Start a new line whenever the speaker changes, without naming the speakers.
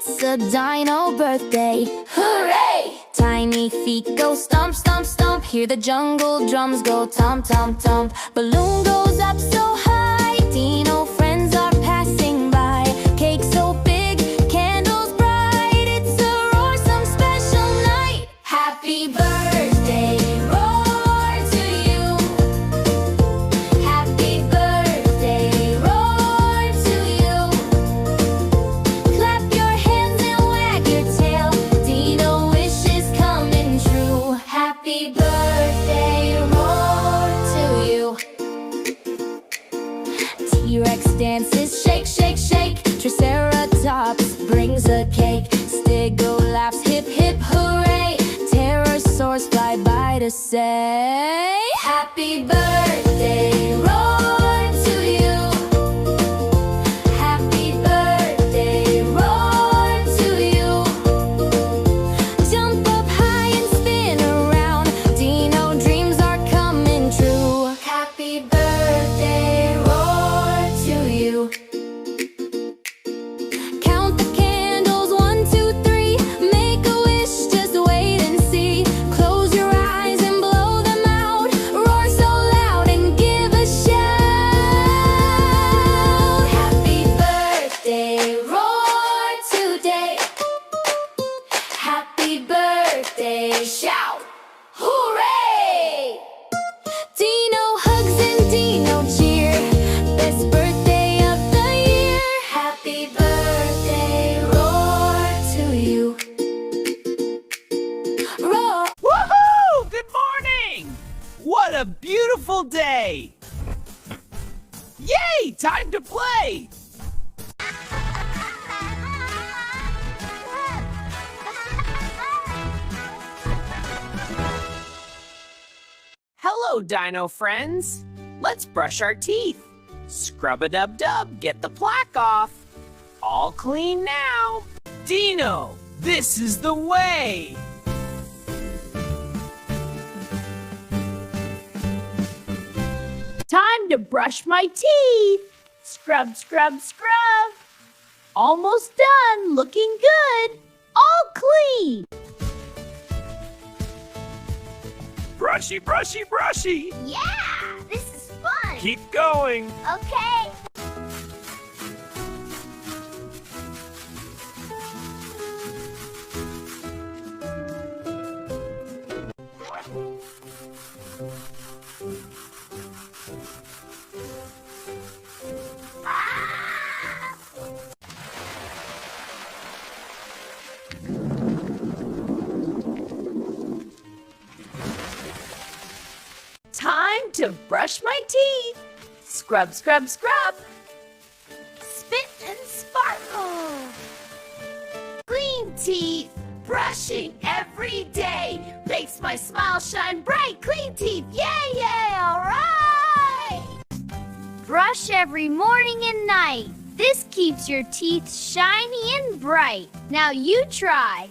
it's a dino birthday. Hooray! Tiny feet go stomp, stomp, stomp. Hear the jungle drums go tom, tom, tom. Balloon goes up so high, dino friends are passing by. Cake so big, candles bright. It's a roarsome special night. Happy birthday, roar to you. Happy birthday, roar to you. Clap your hands and wag your tail. Dino wishes coming true. Happy birthday, roar to you. T-Rex dances, shake, shake, shake. Triceratops brings a cake. Stego laughs, hip, hip, hooray. Pterosaurs fly by to say happy birthday, roar to you. Happy birthday, roar to you. Jump up high and spin around. Dino dreams are coming true. Happy birthday, roar to you. Count the candles, 1, 2, 3. Make a wish, just wait and see. Close your eyes and blow them out. Roar so loud and give a shout. Happy birthday, roar today. Happy birthday, shout. Hooray! Dino hugs and Dino cheer. Best birthday of the year. Happy birthday, roar to you. Roar.
Woohoo! Good morning! What a beautiful day! Yay! Time to play! Hello, Dino friends! Let's brush our teeth. Scrub-a-dub-dub, get the plaque off. All clean now. Dino, this is the way! Time to brush my teeth. Scrub, scrub, scrub. Almost done, looking good. All clean. Brushy, brushy, brushy.
Yeah, this is fun.
Keep going.
Okay.
Time to brush my teeth. Scrub, scrub, scrub. Spit and sparkle. Clean teeth. Brushing every day makes my smile shine bright. Clean teeth, yay, yay, all right.
Brush every morning and night. This keeps your teeth shiny and bright. Now you try.